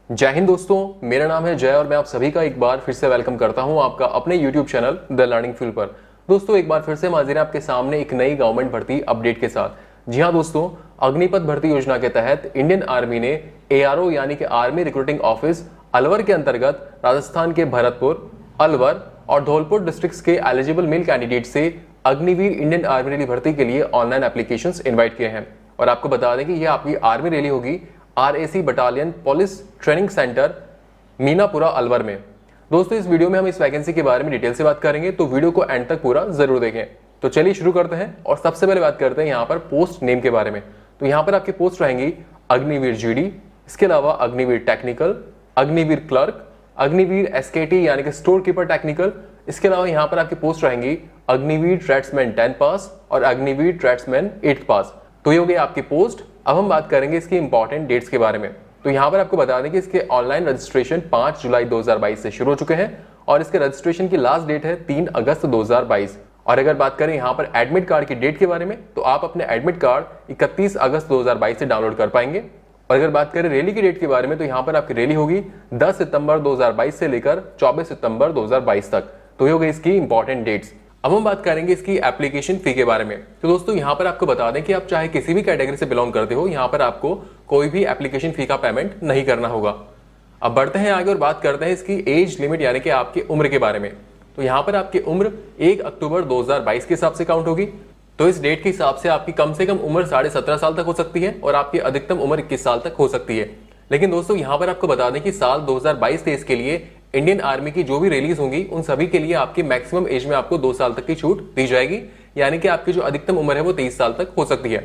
जय हिंद दोस्तों, मेरा नाम है जय और मैं आप सभी का एक बार फिर से वेलकम करता हूं आपका अपने YouTube channel the learning field पर। दोस्तों एक बार फिर से हाजिर है आपके सामने एक नई गवर्नमेंट भर्ती अपडेट के साथ। जी हां दोस्तों, अग्निपथ भर्ती योजना के तहत इंडियन आर्मी ने ARO यानी कि आर्मी रिक्रूटिंग ऑफिस अलवर के अंतर्गत राजस्थान के भरतपुर, अलवर और धौलपुर डिस्ट्रिक्ट्स के एलिजिबल मेल कैंडिडेट से अग्निवीर इंडियन आर्मी रैली भर्ती के लिए ऑनलाइन एप्लीकेशंस इनवाइट किए हैं। और आपको बता दें कि यह आपकी आर्मी रैली होगी RAC battalion police training centre Meenapura Alwar में। दोस्तों इस वीडियो में हम इस वैकेंसी के बारे में डिटेल से बात करेंगे, तो वीडियो को एंड तक पूरा जरूर देखें। तो चलिए शुरू करते हैं और सबसे पहले बात करते हैं यहाँ पर पोस्ट नेम के बारे में। तो यहाँ पर आपकी पोस्ट रहेंगी अग्निवीर GD, इसके अलावा Agniveer technical, Agniveer clerk, Agniveer SKT यानी कि स्टोर कीपर टेक्निकल। इसके अलावा यहाँ पर आपकी पोस्ट रहेंगी अग्निवीर ट्रेड्समैन 10 पास और अग्निवीर ट्रेड्समैन 8 पास। तो ये हो गई आपकी पोस्ट। अब हम बात करेंगे इसकी इंपॉर्टेंट डेट्स के बारे में। तो यहाँ पर आपको बता दें कि इसके ऑनलाइन रजिस्ट्रेशन 5 जुलाई 2022 से शुरू हो चुके हैं और इसके रजिस्ट्रेशन की लास्ट डेट है 3 अगस्त 2022। और अगर बात करें यहाँ पर एडमिट कार्ड की डेट के बारे में, तो आप अपने एडमिट कार्ड 31 अगस्त 2022 से डाउनलोड कर पाएंगे। और अगर बात करें रैली की डेट के बारे में, तो यहाँ पर आपकी रैली होगी 10 सितंबर 2022 से लेकर 24 सितंबर 2022 तक। तो ये हो गई इसकी इंपॉर्टेंट डेट्स। अब हम बात करेंगे इसकी एप्लीकेशन फी के बारे में। तो दोस्तों यहाँ पर आपको बता दें कि आप चाहे किसी भी कैटेगरी से बिलोंग करते हो, यहाँ पर आपको कोई भी एप्लीकेशन फी का पेमेंट नहीं करना होगा। अब बढ़ते हैं आगे और बात करते हैं इसकी एज लिमिट यानी कि आपकी उम्र के बारे में। तो यहाँ पर आपकी उम्र 1 अक्टूबर 2022 के हिसाब से काउंट होगी। तो इस डेट के हिसाब से आपकी कम से कम उम्र 17.5 साल तक हो सकती है और आपकी अधिकतम उम्र 21 साल तक हो सकती है। लेकिन दोस्तों यहाँ पर आपको बता दें कि साल 2022-23 के लिए इंडियन आर्मी की जो भी रिलीज होंगी उन सभी के लिए आपकी मैक्सिमम एज में आपको 2 साल तक की छूट दी जाएगी, यानी कि आपकी जो अधिकतम उम्र है वो 23 साल तक हो सकती है।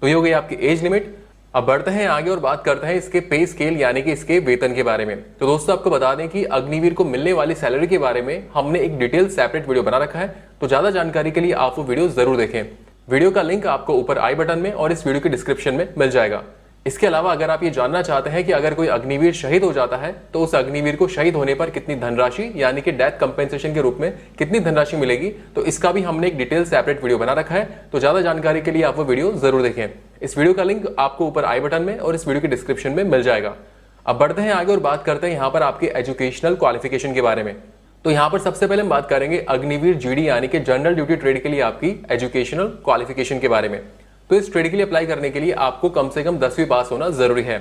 तो ये हो गई आपकी एज लिमिट। अब बढ़ते हैं आगे और बात करते हैं इसके पे स्केल यानी कि इसके वेतन के बारे में। तो दोस्तों आपको बता दें कि अग्निवीर को मिलने वाली सैलरी के बारे में हमने एक डिटेल सेपरेट वीडियो बना रखा है, तो ज्यादा जानकारी के लिए आप वो वीडियो जरूर देखें। वीडियो का लिंक आपको ऊपर आई बटन में और इस वीडियो के डिस्क्रिप्शन में मिल जाएगा। इसके अलावा अगर आप ये जानना चाहते हैं कि अगर कोई अग्निवीर शहीद हो जाता है तो उस अग्निवीर को शहीद होने पर कितनी धनराशि यानी कि डेथ कंपेंसेशन के रूप में कितनी धनराशि मिलेगी, तो इसका भी हमने एक डिटेल सेपरेट वीडियो बना रखा है। तो ज्यादा जानकारी के लिए आप वो वीडियो जरूर देखें। इस वीडियो का लिंक आपको ऊपर आई बटन में और इस वीडियो के डिस्क्रिप्शन में मिल जाएगा। अब बढ़ते हैं आगे और बात करते हैं यहाँ पर आपके एजुकेशनल क्वालिफिकेशन के बारे में। तो यहाँ पर सबसे पहले हम बात करेंगे अग्निवीर GD यानी कि जनरल ड्यूटी ट्रेड के लिए आपकी एजुकेशनल क्वालिफिकेशन के बारे में। तो इस ट्रेड के लिए अप्लाई करने के लिए आपको कम से कम 10वीं पास होना जरूरी है।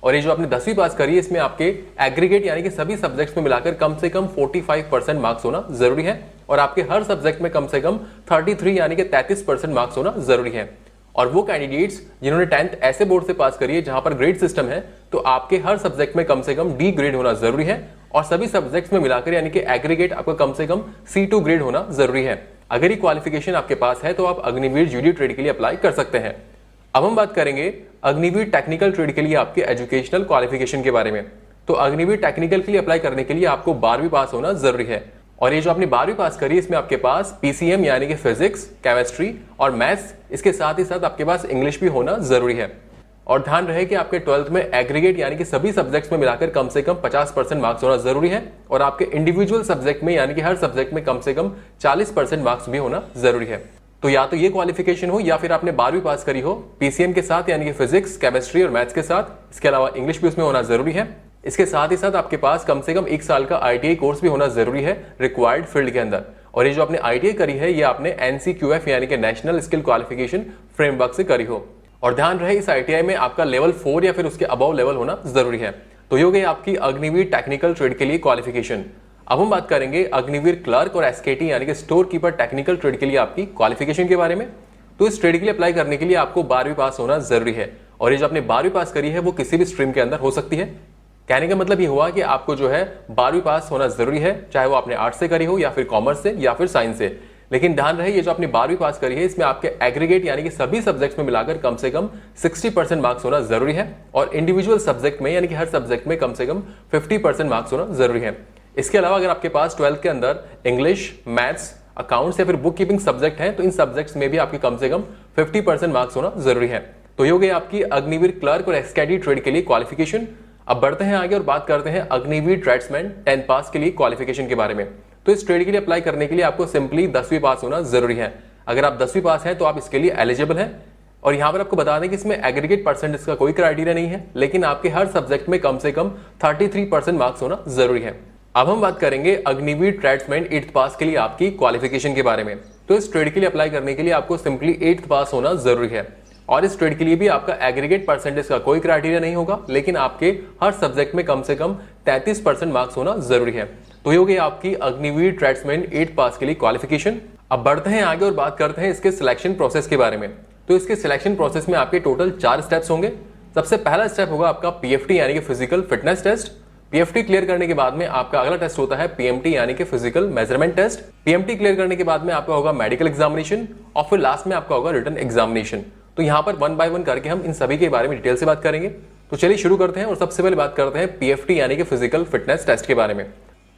और ये जो आपने 10वीं पास करी है इसमें आपके एग्रीगेट यानी कि सभी सब्जेक्ट्स में मिलाकर कम से कम 45% मार्क्स होना जरूरी है और आपके हर सब्जेक्ट में कम से कम 33 यानी कि 33% मार्क्स होना जरूरी है। और वो कैंडिडेट्स जिन्होंने 10th ऐसे बोर्ड से पास करी है जहां पर ग्रेड सिस्टम है, तो आपके हर सब्जेक्ट में कम से कम D ग्रेड होना जरूरी है और सभी सब्जेक्ट्स में मिलाकर यानी कि एग्रीगेट आपका कम से कम C2 ग्रेड होना जरूरी है। अगर ये क्वालिफिकेशन आपके पास है तो आप अग्निवीर GD ट्रेड के लिए अप्लाई कर सकते हैं। अब हम बात करेंगे अग्निवीर टेक्निकल ट्रेड के लिए आपके एजुकेशनल क्वालिफिकेशन के बारे में। तो अग्निवीर टेक्निकल के लिए अप्लाई करने के लिए आपको 12वीं पास होना जरूरी है। और ये जो आपने 12वीं पास करी इसमें आपके पास PCM यानी कि फिजिक्स, केमिस्ट्री और मैथ्स, इसके साथ ही साथ आपके पास इंग्लिश भी होना जरूरी है। और ध्यान रहे कि आपके 12th में एग्रीगेट यानी कि सभी सब्जेक्ट्स में मिलाकर कम से कम 50% मार्क्स होना जरूरी है और आपके इंडिविजुअल सब्जेक्ट में यानी कि हर सब्जेक्ट में कम से कम 40% मार्क्स भी होना जरूरी है। तो या तो ये क्वालिफिकेशन हो या फिर आपने 12वीं पास करी हो PCM के साथ यानी कि फिजिक्स, केमिस्ट्री और मैथ्स के साथ। इसके अलावा इंग्लिश भी उसमें होना जरूरी है। इसके साथ ही साथ आपके पास कम से कम 1 साल का ITI कोर्स भी होना जरूरी है रिक्वायर्ड फील्ड के अंदर। और ये जो आपने ITI करी है ये आपने NCQF यानी कि नेशनल स्किल क्वालिफिकेशन फ्रेमवर्क से करी हो। और ध्यान रहे इस ITI में आपका लेवल 4 या फिर उसके अबव लेवल होना जरूरी है। तो ये हो गई आपकी अग्निवीर टेक्निकल ट्रेड के लिए क्वालिफिकेशन। अब हम बात करेंगे अग्निवीर क्लर्क और SKT यानी कि स्टोर कीपर टेक्निकल ट्रेड के लिए आपकी क्वालिफिकेशन के बारे में। तो इस ट्रेड के लिए अप्लाई करने के लिए आपको 12वीं पास होना जरूरी है और ये जो आपने 12वीं पास करी है वो किसी भी स्ट्रीम के अंदर हो सकती है। कहने का मतलब ये हुआ कि आपको जो है 12वीं पास होना जरूरी है, चाहे वो आपने आर्ट्स से करी हो या फिर कॉमर्स से या फिर साइंस से। लेकिन ध्यान रहे ये जो आपने 12वीं पास करी है इसमें आपके एग्रीगेट यानी कि सभी सब्जेक्ट्स में मिलाकर कम से कम 60% मार्क्स होना जरूरी है और इंडिविजुअल सब्जेक्ट में यानी कि हर सब्जेक्ट में कम से कम 50% मार्क्स होना जरूरी है। इसके अलावा अगर आपके पास 12th के अंदर इंग्लिश, मैथ्स, अकाउंट्स या फिर बुक कीपिंग सब्जेक्ट है तो इन सब्जेक्ट्स में भी आपके कम से कम 50% मार्क्स होना जरूरी है। तो ये हो गई आपकी अग्निवीर क्लर्क और SKT ट्रेड के लिए क्वालिफिकेशन। अब बढ़ते हैं आगे और बात करते हैं अग्निवीर ट्रेड्समैन 10 पास के लिए क्वालिफिकेशन के बारे में। तो इस ट्रेड के लिए अप्लाई करने के लिए आपको सिंपली 10वीं पास होना जरूरी है। अगर आप 10वीं पास हैं तो आप इसके लिए एलिजिबल हैं। और यहाँ पर आपको बता दें कि इसमें एग्रीगेट परसेंटेज का कोई क्राइटेरिया नहीं है, लेकिन आपके हर सब्जेक्ट में कम से कम 33% मार्क्स होना जरूरी है। अब हम बात करेंगे अग्निवीर ट्रेड्समैन 8th पास के लिए आपकी क्वालिफिकेशन के बारे में। तो इस ट्रेड के लिए अप्लाई करने के लिए आपको सिंपली 8th पास होना जरूरी है, और इस ट्रेड के लिए भी आपका एग्रीगेट परसेंटेज का कोई क्राइटेरिया नहीं होगा, लेकिन आपके हर सब्जेक्ट में कम से कम 33% मार्क्स होना जरूरी है। तो ये हो गई आपकी अग्निवीर ट्रेड्समैन 8th पास के लिए क्वालिफिकेशन। अब बढ़ते हैं आगे और बात करते हैं इसके सिलेक्शन प्रोसेस के बारे में। तो इसके सिलेक्शन प्रोसेस में आपके टोटल 4 स्टेप्स होंगे। सबसे पहला स्टेप होगा आपका पीएफटी यानी कि physical fitness test. PFT clear करने के बाद में आपका अगला टेस्ट होता है पीएमटी यानी कि physical measurement test. PMT clear करने के बाद में आपका होगा मेडिकल एग्जामिनेशन, और फिर लास्ट में आपका होगा रिटन एग्जामिनेशन। तो यहाँ पर 1 बाय 1 करके हम इन सभी के बारे में डिटेल से बात करेंगे। तो चलिए शुरू करते हैं, और सबसे पहले बात करते हैं पीएफटी यानी कि फिजिकल फिटनेस टेस्ट के बारे में।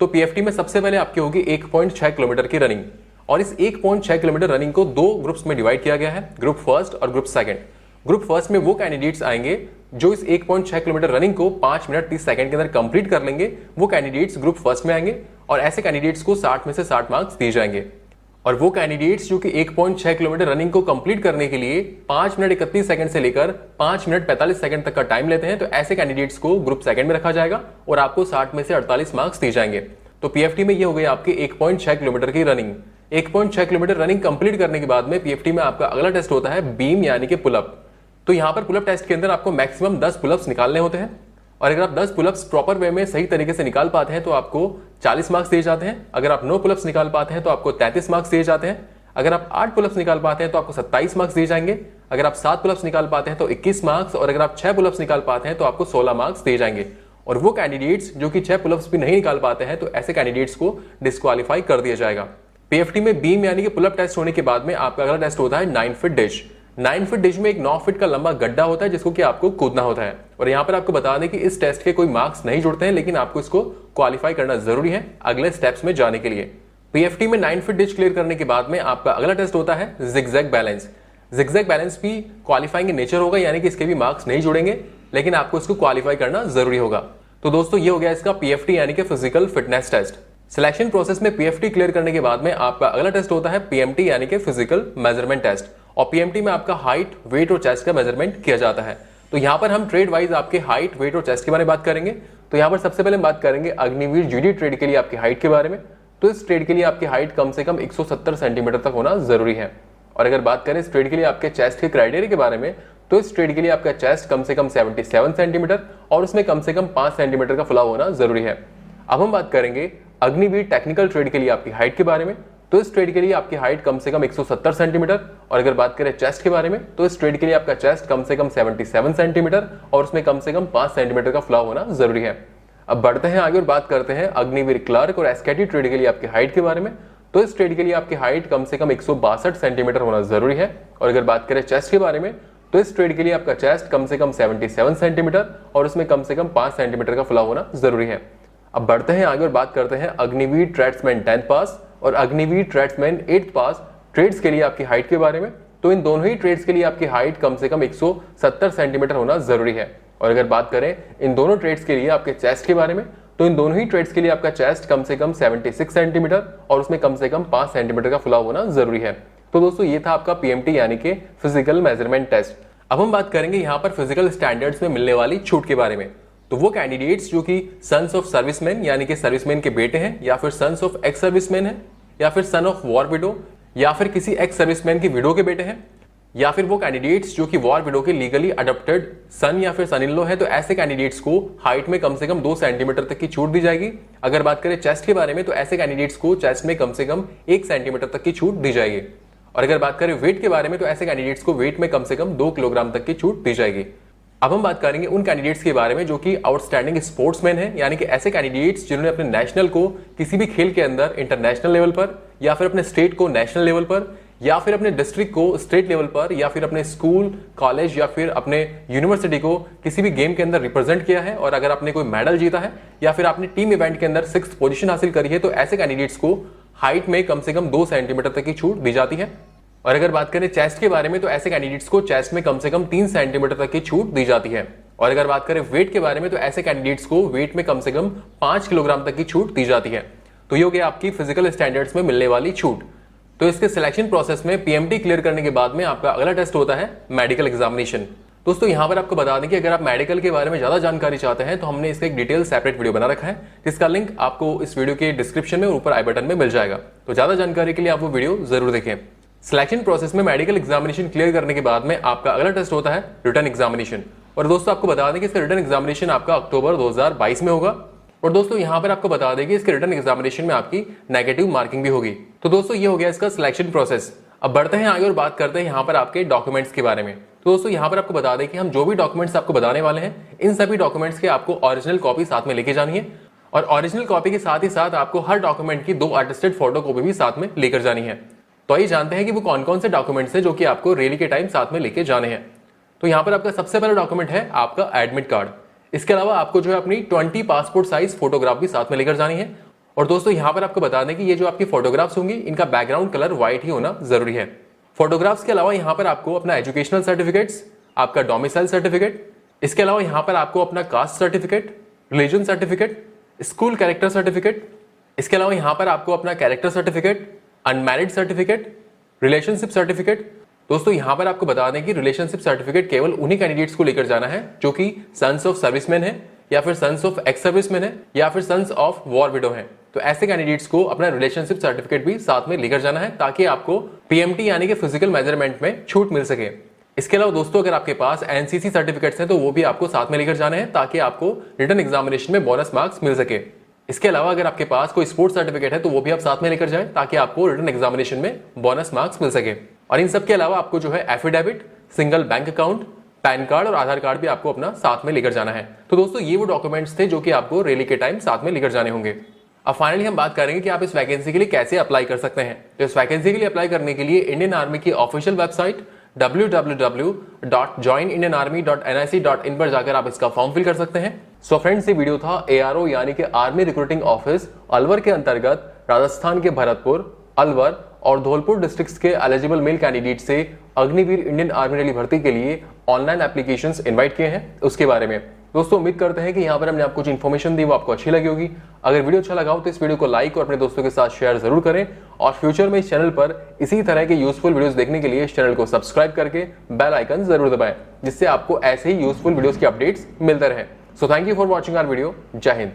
तो पीएफटी में सबसे पहले आपकी होगी 1.6 किलोमीटर की रनिंग, और इस 1.6 किलोमीटर रनिंग को 2 ग्रुप्स में डिवाइड किया गया है, ग्रुप फर्स्ट और ग्रुप सेकंड। ग्रुप फर्स्ट में वो कैंडिडेट्स आएंगे जो इस 1.6 किलोमीटर रनिंग को 5 मिनट 30 सेकंड के अंदर कंप्लीट कर लेंगे, वो कैंडिडेट्स ग्रुप फर्स्ट में आएंगे, और ऐसे कैंडिडेट्स को 60 में से 60 मार्क्स दिए जाएंगे। और वो कैंडिडेट्स जो कि 1.6 किलोमीटर रनिंग को कंप्लीट करने के लिए 5 मिनट 31 सेकंड से लेकर 5 मिनट 45 सेकंड तक का टाइम लेते हैं, तो ऐसे कैंडिडेट्स को ग्रुप सेकंड में रखा जाएगा, और आपको 60 में से 48 मार्क्स दिए जाएंगे। तो पीएफटी में ये हो गई आपकी 1.6 किलोमीटर की रनिंग। 1.6 किलोमीटर रनिंग कंप्लीट करने के बाद में पीएफटी में आपका अगला टेस्ट होता है बीम यानी कि पुलअप। तो यहाँ पर पुलअप टेस्ट के अंदर आपको मैक्सिमम 10 पुलअप्स निकालने होते हैं, और अगर आप 10 पुलअप्स प्रॉपर वे में सही तरीके से निकाल पाते हैं तो आपको 40 मार्क्स दिए जाते हैं। अगर आप 9 पुलअप्स निकाल पाते हैं तो आपको 33 मार्क्स दिए जाते हैं। अगर आप 8 पुलअप्स निकाल पाते हैं तो आपको 27 मार्क्स दिए जाएंगे। अगर आप 7 पुलअप्स निकाल पाते हैं तो 21 मार्क्स, और अगर आप 6 पुलअप्स निकाल पाते हैं तो आपको 16 मार्क्स दिए जाएंगे। और वो कैंडिडेट्स जो कि 6 पुलअप्स भी नहीं निकाल पाते हैं, तो ऐसे कैंडिडेट्स को डिस्क्वालीफाई कर दिया जाएगा। पीएफटी में बीम यानी कि पुलअप टेस्ट होने के बाद में आपका अगला टेस्ट होता है 9 फीट डिश। 9 फीट डिश में एक 9 फीट का लंबा गड्ढा होता है जिसको कि आपको कूदना होता है। और यहाँ पर आपको बता दें कि इस टेस्ट के कोई मार्क्स नहीं जुड़ते हैं, लेकिन आपको इसको क्वालिफाई करना जरूरी है अगले स्टेप्स में जाने के लिए। पीएफटी में 9 फीट डिश क्लियर करने के बाद में आपका अगला टेस्ट होता है जिगजैग बैलेंस। जिगजैग बैलेंस भी क्वालिफाइंग इन नेचर होगा, यानी कि इसके भी मार्क्स नहीं जुड़ेंगे, लेकिन आपको इसको क्वालिफाई करना जरूरी होगा। तो दोस्तों ये हो गया इसका पीएफटी यानी कि physical fitness test. Selection process में पीएफटी क्लियर करने के बाद में आपका अगला टेस्ट होता है पीएमटी यानी कि फिजिकल मेजरमेंट टेस्ट। और पीएमटी में आपका हाइट, वेट और चेस्ट का मेजरमेंट किया जाता है। तो यहाँ पर हम ट्रेड वाइज आपके हाइट, वेट और चेस्ट के बारे में बात करेंगे। तो यहाँ पर सबसे पहले हम बात करेंगे अग्निवीर जीडी ट्रेड के लिए आपकी हाइट के बारे में। तो इस ट्रेड के लिए आपकी हाइट कम से कम 170 सेंटीमीटर तक होना जरूरी है। और अगर बात करें इस ट्रेड के लिए आपके चेस्ट के क्राइटेरिया के बारे में, तो इस ट्रेड के लिए आपका चेस्ट कम से कम 77 सेंटीमीटर और उसमें कम से कम 5 सेंटीमीटर का फुलाव होना जरूरी है। अब हम बात करेंगे अग्निवीर टेक्निकल ट्रेड के लिए आपकी हाइट के बारे में। तो इस ट्रेड के लिए आपकी हाइट कम से कम 170 सेंटीमीटर, और अगर बात करें चेस्ट के बारे में, तो इस ट्रेड के लिए आपका चेस्ट कम से कम 77 सेंटीमीटर और उसमें कम से कम 5 सेंटीमीटर का फुलाव होना जरूरी है। अब बढ़ते हैं आगे और बात करते हैं अग्निवीर क्लर्क और एसकेटी ट्रेड के लिए आपकी हाइट के बारे में। तो इस ट्रेड के लिए आपकी हाइट कम से कम 162 सेंटीमीटर होना जरूरी है। और अगर बात करें चेस्ट के बारे में, तो इस ट्रेड के लिए आपका चेस्ट कम से कम 77 सेंटीमीटर और उसमें कम से कम 5 सेंटीमीटर का फुलाव होना जरूरी है। अब बढ़ते हैं आगे और बात करते हैं अग्निवीर ट्रेड्समैन 10th पास और अग्निवीर ट्रेड्समैन 8th पास ट्रेड्स के लिए आपकी हाइट के बारे में। तो इन दोनों ही ट्रेड्स के लिए आपकी हाइट कम से कम 170 सेंटीमीटर होना जरूरी है। और अगर बात करें इन दोनों ट्रेड्स के लिए आपके चेस्ट के बारे में, तो इन दोनों ही ट्रेड्स के लिए आपका चेस्ट कम से कम 76 सेंटीमीटर और उसमें कम से कम 5 सेंटीमीटर का फुलाव होना जरूरी है। तो दोस्तों ये था आपका पीएमटी यानी कि फिजिकल मेजरमेंट टेस्ट। अब हम बात करेंगे यहाँ पर फिजिकल स्टैंडर्ड्स में मिलने वाली छूट के बारे में। तो वो कैंडिडेट्स जो कि सन्स ऑफ सर्विसमैन यानी कि सर्विसमैन के बेटे हैं, या फिर सन्स ऑफ एक्स सर्विसमैन है, या फिर सन ऑफ वॉर विडो, या फिर किसी एक्स सर्विसमैन की विडो के बेटे हैं, या फिर वो कैंडिडेट्स जो कि वॉर विडो के लीगली अडॉप्टेड सन या फिर सन इन लॉ है, तो ऐसे कैंडिडेट्स को हाइट में कम से कम 2 सेंटीमीटर तक की छूट दी जाएगी। अगर बात करें चेस्ट के बारे में, तो ऐसे कैंडिडेट्स को चेस्ट में कम से कम 1 सेंटीमीटर तक की छूट दी जाएगी। और अगर बात करें वेट के बारे में, तो ऐसे कैंडिडेट्स को वेट में कम से कम 2 किलोग्राम तक की छूट दी जाएगी। अब हम बात करेंगे उन कैंडिडेट्स के बारे में जो कि आउटस्टैंडिंग स्पोर्ट्समैन हैं, यानी कि ऐसे कैंडिडेट्स जिन्होंने अपने नेशनल को किसी भी खेल के अंदर इंटरनेशनल लेवल पर, या फिर अपने स्टेट को नेशनल लेवल पर, या फिर अपने डिस्ट्रिक्ट को स्टेट लेवल पर, या फिर अपने स्कूल, कॉलेज या फिर अपने यूनिवर्सिटी को किसी भी गेम के अंदर रिप्रेजेंट किया है, और अगर आपने कोई मेडल जीता है या फिर आपने टीम इवेंट के अंदर 6th पोजीशन हासिल करी है, तो ऐसे कैंडिडेट्स को हाइट में कम से कम 2 सेंटीमीटर तक की छूट दी जाती है। और अगर बात करें चेस्ट के बारे में, तो ऐसे कैंडिडेट्स को चेस्ट में कम से कम 3 सेंटीमीटर तक की छूट दी जाती है। और अगर बात करें वेट के बारे में, तो ऐसे कैंडिडेट्स को वेट में कम से कम 5 किलोग्राम तक की छूट दी जाती है। तो ये हो गया आपकी फिजिकल स्टैंडर्ड्स में मिलने वाली छूट। तो इसके सिलेक्शन प्रोसेस में पीएमटी क्लियर करने के बाद में आपका अगला टेस्ट होता है मेडिकल एग्जामिनेशन। दोस्तों यहाँ पर आपको बता दें कि अगर आप मेडिकल के बारे में ज्यादा जानकारी चाहते हैं तो हमने इसका एक डिटेल सेपरेट वीडियो बना रखा है, जिसका लिंक आपको इस वीडियो के डिस्क्रिप्शन में और ऊपर आई बटन में मिल जाएगा। तो ज्यादा जानकारी के लिए आप वो वीडियो जरूर देखें। सिलेक्शन प्रोसेस में मेडिकल एग्जामिनेशन क्लियर करने के बाद में आपका अगला टेस्ट होता है रिटन एग्जामिनेशन। और दोस्तों आपको बता दें कि इसका रिटन एग्जामिनेशन आपका अक्टूबर 2022 में होगा। और दोस्तों यहाँ पर आपको बता दें कि इसके रिटन एग्जामिनेशन में आपकी नेगेटिव मार्किंग भी होगी। तो दोस्तों ये हो गया इसका सिलेक्शन प्रोसेस। अब बढ़ते हैं आगे और बात करते हैं यहाँ पर आपके डॉक्यूमेंट्स के बारे में। तो दोस्तों यहाँ पर आपको बता दें कि हम जो भी डॉक्यूमेंट्स आपको बताने वाले हैं, इन सभी डॉक्यूमेंट्स के आपको ओरिजिनल कॉपी साथ में लेके जानी है। और ओरिजिनल कॉपी के साथ ही साथ आपको हर डॉक्यूमेंट की 2 अटेस्टेड फोटो कॉपी भी साथ में लेकर जानी है। तो आइए जानते हैं कि वो कौन कौन से डॉक्यूमेंट्स हैं जो कि आपको रैली के टाइम साथ में लेके जाने हैं। तो यहाँ पर आपका सबसे पहला डॉक्यूमेंट है आपका एडमिट कार्ड। इसके अलावा आपको जो है अपनी 20 पासपोर्ट साइज फोटोग्राफ भी साथ में लेकर जानी है। और दोस्तों यहाँ पर आपको बता दें कि ये जो आपकी फोटोग्राफ्स होंगी, इनका बैकग्राउंड कलर व्हाइट ही होना जरूरी है। फोटोग्राफ्स के अलावा यहाँ पर आपको अपना एजुकेशनल सर्टिफिकेट्स, आपका डोमिसाइल सर्टिफिकेट, इसके अलावा यहाँ पर आपको अपना caste certificate, religion certificate, school character certificate, इसके अलावा यहाँ पर आपको अपना character certificate, unmarried certificate, relationship certificate. दोस्तों यहाँ पर आपको बता दें कि रिलेशनशिप सर्टिफिकेट केवल उन्हीं कैंडिडेट्स को लेकर जाना है जो कि सन्स ऑफ सर्विसमैन है, या फिर सन्स ऑफ एक्स सर्विसमैन है, या फिर सन्स ऑफ वॉर विडो है। तो ऐसे कैंडिडेट्स को अपना रिलेशनशिप सर्टिफिकेट भी साथ में लेकर जाना है, ताकि आपको पीएमटी यानी कि फिजिकल मेजरमेंट में छूट मिल सके। इसके अलावा दोस्तों अगर आपके पास एनसीसी सर्टिफिकेट्स हैं तो वो भी आपको साथ में लेकर जाने हैं, ताकि आपको रिटन एग्जामिनेशन में बोनस मार्क्स मिल सके। इसके अलावा अगर आपके पास कोई स्पोर्ट्स सर्टिफिकेट है तो वो भी आप साथ में लेकर जाएं, ताकि आपको रिटन एग्जामिनेशन में बोनस मार्क्स मिल सके। और इन सब के अलावा आपको जो है affidavit, single bank account, pan card और आधार कार्ड भी आपको अपना साथ में लेकर जाना है। तो दोस्तों ये वो डॉक्यूमेंट्स थे जो कि आपको रैली के टाइम साथ में लेकर जाने होंगे। अब फाइनली हम बात करेंगे कि आप इस वैकेंसी के लिए कैसे अप्लाई कर सकते हैं। तो इस वैकेंसी के लिए अप्लाई करने के लिए इंडियन आर्मी की ऑफिशियल वेबसाइट www.joinindianarmy.nic.in पर जाकर आप इसका फॉर्म फिल कर सकते हैं। सो फ्रेंड्स, ये वीडियो था ARO यानी कि आर्मी रिक्रूटिंग ऑफिस अलवर के अंतर्गत राजस्थान के भरतपुर, अलवर और धौलपुर डिस्ट्रिक्ट्स के एलिजिबल मेल कैंडिडेट से अग्निवीर इंडियन आर्मी रैली भर्ती के लिए ऑनलाइन एप्लीकेशंस इनवाइट किए हैं, उसके बारे में। दोस्तों उम्मीद करते हैं कि यहाँ पर हमने आपको जो इन्फॉर्मेशन दी वो आपको अच्छी लगी होगी। अगर वीडियो अच्छा लगा हो तो इस वीडियो को लाइक और अपने दोस्तों के साथ शेयर जरूर करें। और फ्यूचर में इस चैनल पर इसी तरह के यूजफुल वीडियोस देखने के लिए इस चैनल को सब्सक्राइब करके बेल आइकन जरूर दबाएं, जिससे आपको ऐसे ही यूजफुल वीडियोस की अपडेट्स मिलते रहें। So thank you for watching our video. जय हिंद।